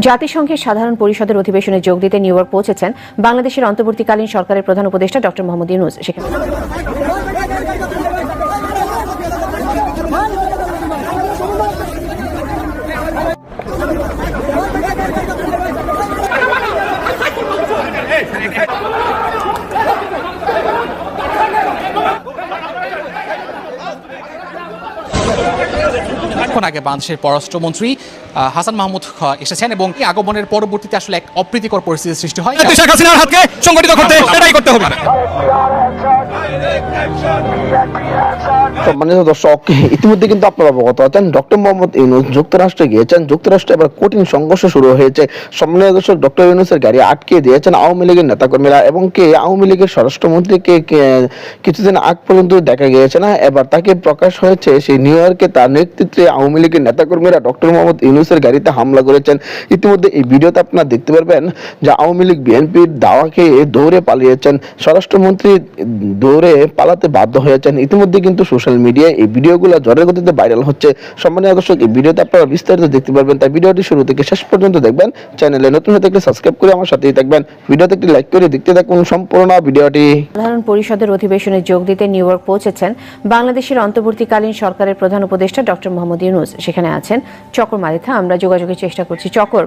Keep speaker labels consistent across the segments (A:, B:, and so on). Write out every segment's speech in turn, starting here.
A: জাতিসংঘের সাধারণ পরিষদের অধিবেশনে যোগ দিতে নিউ ইয়র্ক পৌঁছেছেন বাংলাদেশের অন্তর্বর্তীকালীন সরকারের প্রধান উপদেষ্টা ডক্টর মোহাম্মদ ইউনূস। সেখানে
B: আগে বাংলাদেশের পররাষ্ট্রমন্ত্রী হাসান মাহমুদ এসেছেন এবং আগমনের পরবর্তীতে আসলে এক অপ্রীতিকর পরিস্থিতির সৃষ্টি হয়।
C: শেখ হাসিনার হাতকে সংগঠিত করতে এটাই করতে হবে।
D: সম্মানিত দর্শক, ইতিমধ্যে কিন্তু আপনারা অবগত আছেন ডক্টর মোহাম্মদ ইউনূস যুক্তরাষ্ট্রে গিয়েছেন। যুক্তরাষ্ট্রে এবার কঠিন সংঘর্ষ শুরু হয়েছে। সম্মানিত দর্শক, ডক্টর ইউনূসের গাড়ি আটকে দিয়েছেন আওয়ামী লীগের নেতাকর্মীরা এবং আওয়ামী লীগের স্বরাষ্ট্রমন্ত্রীকে কিছুদিন আগ পর্যন্ত দেখা গিয়েছে না। এবার তাকে প্রকাশ হয়েছে সেই নিউ ইয়র্কে তার নেতৃত্বে আওয়ামী লীগের নেতাকর্মীরা ডক্টর মোহাম্মদ ইউনূসের গাড়িতে হামলা করেছেন। ইতিমধ্যে এই ভিডিওতে আপনারা দেখতে পারবেন যে আওয়ামী লীগ বিএনপির দাওয়া খেয়ে দৌড়ে পালিয়েছেন, স্বরাষ্ট্রমন্ত্রী দৌড়ে পালাতে বাধ্য হয়েছেন। ইতিমধ্যে কিন্তু সোশ্যাল মিডিয়ায় এই ভিডিওগুলো ঝড়ের গতিতে ভাইরাল হচ্ছে। সম্মানীয় দর্শক, এই ভিডিওতে আপনারা বিস্তারিত দেখতে পারবেন, তাই ভিডিওটি শুরু থেকে শেষ পর্যন্ত দেখবেন। চ্যানেলে নতুন হয়ে থাকলে সাবস্ক্রাইব করে আমার সাথেই থাকবেন। ভিডিওতে একটি লাইক করে দেখতে থাকুন সম্পূর্ণ ভিডিওটি।
A: সাধারণ পরিষদের অধিবেশনে যোগ দিতে নিউ ইয়র্ক পৌঁছেছেন বাংলাদেশের অন্তর্বর্তীকালীন সরকারের প্রধান উপদেষ্টা ডক্টর মোহাম্মদ ইউনূস। সেখানে আছেন চকর মালিথা। আমরা যোগাযোগের চেষ্টা করছি। চকর,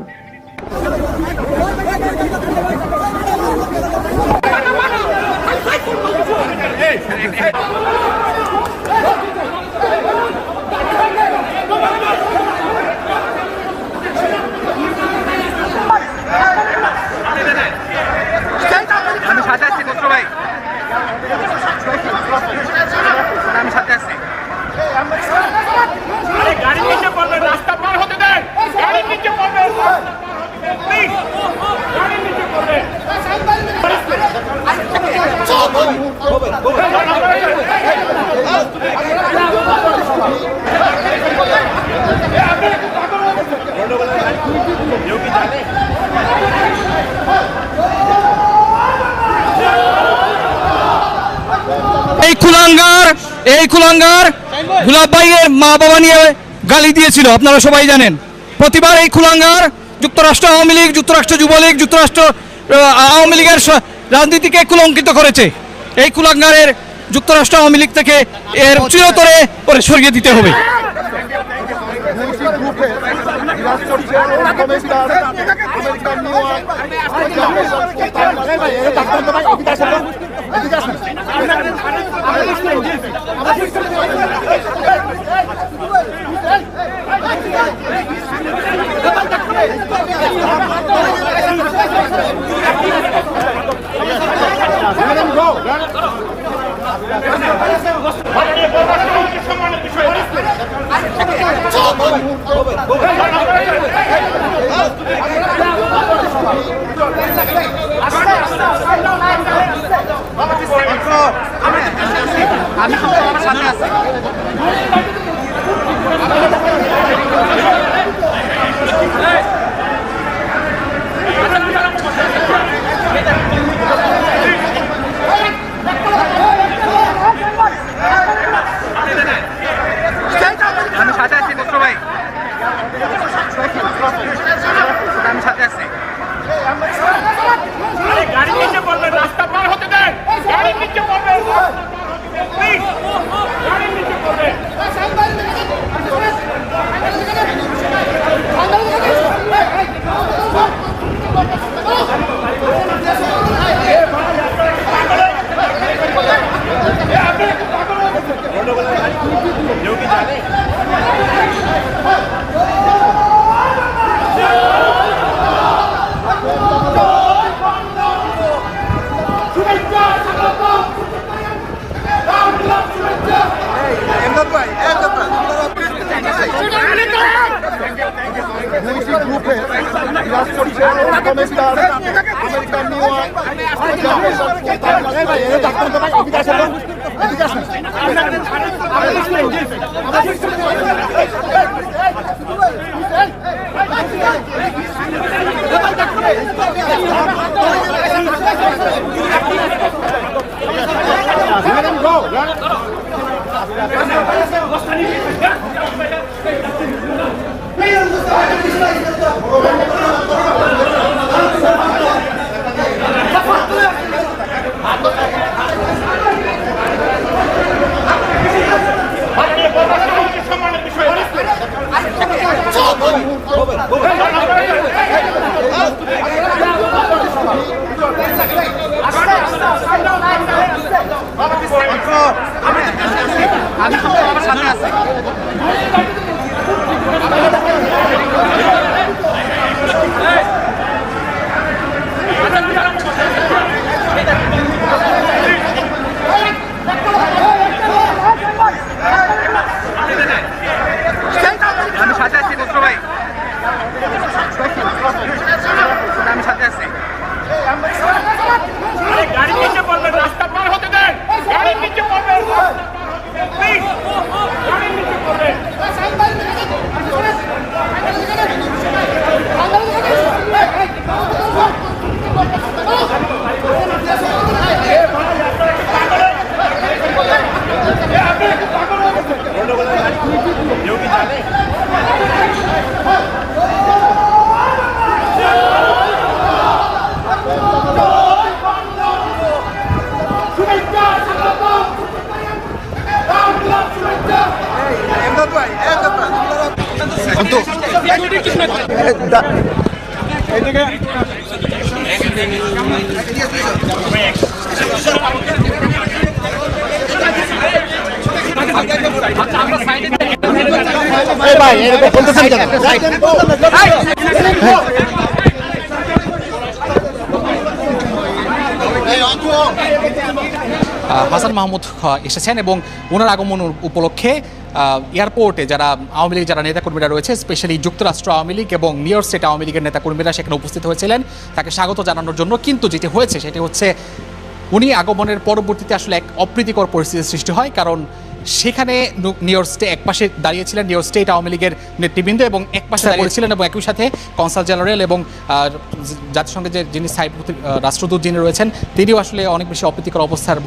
C: এই কুলাঙ্গার গোলাপ ভাইয়ের মা বাবা নিয়ে গালি দিয়েছিল, আপনারা সবাই জানেন। প্রতিবার এই কুলাঙ্গার যুক্তরাষ্ট্র আওয়ামী লীগ, যুক্তরাষ্ট্র যুবলীগ, যুক্তরাষ্ট্র আওয়ামী লীগের রাজনীতিকে কুলঙ্কিত করেছে। এই কুলাঙ্গারের যুক্তরাষ্ট্র আওয়ামী লীগ থেকে এর চিরতরে করে সরিয়ে দিতে হবে।
E: Please,
B: হাসান মাহমুদ এসেছেন এবং ওনার আগমন উপলক্ষে এয়ারপোর্টে যারা আওয়ামী লীগ যারা নেতাকর্মীরা রয়েছে, স্পেশালি যুক্তরাষ্ট্র আওয়ামী লীগ এবং নিউ ইয়র্ক স্টেট আওয়ামী লীগের নেতাকর্মীরা সেখানে উপস্থিত হয়েছিলেন তাকে স্বাগত জানানোর জন্য। কিন্তু যেটি হয়েছে সেটি হচ্ছে উনি আগমনের পরবর্তীতে আসলে এক অপ্রীতিকর পরিস্থিতির সৃষ্টি হয়, কারণ সেখানে নিউ ইয়র্ক স্টেট একপাশে দাঁড়িয়েছিলেন নিউ ইয়র্ক স্টেট আওয়ামী লীগের নেতৃবৃন্দ এবং একপাশে দাঁড়িয়েছিলেন এবং একই সাথে কনসাল জেনারেল এবং জাতিসংঘের যে যিনি রাষ্ট্রদূত যিনি রয়েছেন তিনিও আসলে অনেক বেশি অপ্রীতিকর অবস্থার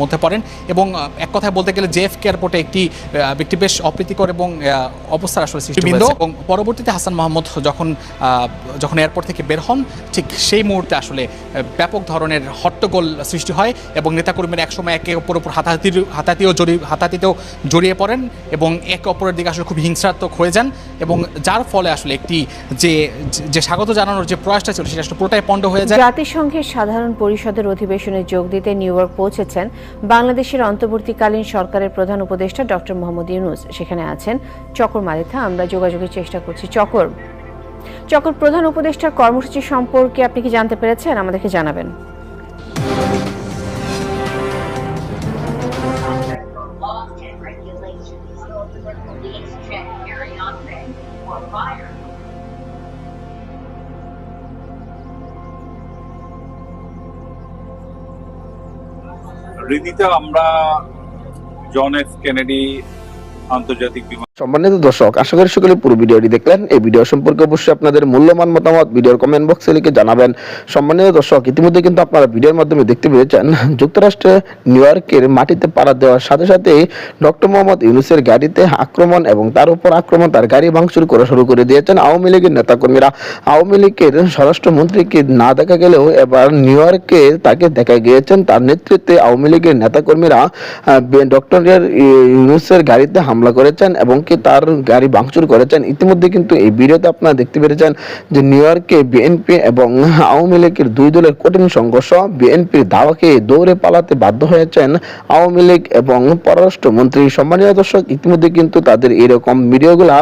B: মধ্যে পড়েন এবং এক কথায় বলতে গেলে জেএফকে এয়ারপোর্টে একটি বেশ অপ্রীতিকর এবং অবস্থার আসলে সৃষ্টি হয়েছে। এবং পরবর্তীতে হাসান মাহমুদ যখন এয়ারপোর্ট থেকে বের হন ঠিক সেই মুহূর্তে আসলে ব্যাপক ধরনের হট্টগোল সৃষ্টি হয় এবং নেতাকর্মীরা একসময় একে অপর উপর হাতাহাতিতেও জড়িয়ে পড়েন এবং একে অপরের দিকে আসলে খুব হিংসাত্মক হয়ে যান এবং যার ফলে আসলে একটি যে স্বাগত জানানোর যে প্রয়াসটা ছিল সেটা আসলে পুরোটাই পণ্ড হয়ে যায়।
A: জাতিসংঘের সাধারণ পরিষদের অধিবেশনে যোগ দিতে নিউ ইয়র্ক পৌঁছেছেন বাংলাদেশের অন্তর্বর্তীকালীন সরকারের প্রধান উপদেষ্টা ডক্টর মোহাম্মদ ইউনূস। সেখানে আছেন চকর মালিথা, আমরা যোগাযোগের চেষ্টা করছি। চকর, প্রধান উপদেষ্টার কর্মসূচি সম্পর্কে আপনি কি জানতে পেরেছেন? আমাদেরকে জানাবেন।
E: রীতিতে আমরা জন এফ কেনেডি আন্তর্জাতিক বিমান।
D: সম্মানিত দর্শক, আশা করি সকলে পুরো ভিডিওটি দেখলেন। এই ভিডিও সম্পর্কে অবশ্যই আপনাদের মূল্যবান মতামত ভিডিওর কমেন্ট বক্সে লিখে জানাবেন। সম্মানিত দর্শক, ইতিমধ্যে কিন্তু আপনারা ভিডিওর মাধ্যমে দেখতে পেয়েছেন যুক্তরাষ্ট্রে নিউ ইয়র্কের মাটিতে পাড়া দেওয়ার সাথে সাথেই ডক্টর মোহাম্মদ ইউনূসের গাড়িতে আক্রমণ এবং তার উপর আক্রমণ, তার গাড়ি ভাঙচুর করা শুরু করে দিয়েছেন আওয়ামী লীগের নেতাকর্মীরা। আওয়ামী লীগের স্বরাষ্ট্রমন্ত্রীকে না দেখা গেলেও এবার নিউ ইয়র্কে তাকে দেখা গিয়েছেন। তার নেতৃত্বে আওয়ামী লীগের নেতাকর্মীরা ডক্টর ইউনূসের গাড়িতে হামলা করেছেন এবং তার গাড়ি ভাঙচুর করেছেন। ইতিমধ্যে কিন্তু এই ভিডিওতে আপনারা দেখতে পেরেছেন যে নিউ ইয়র্কে বিএনপি এবং আওয়ামী লীগের দুই দলের কঠিন সংঘর্ষ। বিএনপির দাওয়াকে দৌড়ে পালাতে বাধ্য হয়েছেন আওয়ামী লীগ এবং পররাষ্ট্রমন্ত্রী। সম্মানীয় দর্শক, ইতিমধ্যে কিন্তু তাদের এরকম ভিডিওগুলা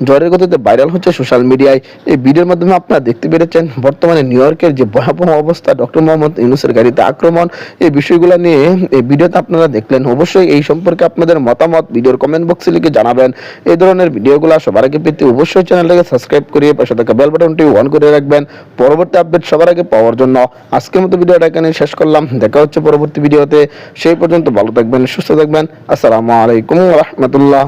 D: ঝড়ের গতিতে ভাইরাল হচ্ছে সোশ্যাল মিডিয়ায়। এই ভিডিওর মাধ্যমে আপনারা দেখতে পেরেছেন বর্তমানে নিউ ইয়র্কের যে ভয়াবহ অবস্থা, ডক্টর মোহাম্মদ ইউনূসের গাড়িতে আক্রমণ, এই বিষয়গুলো নিয়ে এই ভিডিওতে আপনারা দেখলেন। অবশ্যই এই সম্পর্কে আপনাদের মতামত ভিডিওর কমেন্ট বক্সে লিখে জানাবেন। এই ধরনের ভিডিওগুলো সবার আগে পেতে অবশ্যই চ্যানেলটাকে সাবস্ক্রাইব করিয়ে পাশে থাকা বেল বাটনটি অন করে রাখবেন পরবর্তী আপডেট সবার আগে পাওয়ার জন্য। আজকের মতো ভিডিওটা এখানে শেষ করলাম। দেখা হচ্ছে পরবর্তী ভিডিওতে। সেই পর্যন্ত ভালো থাকবেন, সুস্থ থাকবেন। আসসালামু আলাইকুম ওয়া রাহমাতুল্লাহ।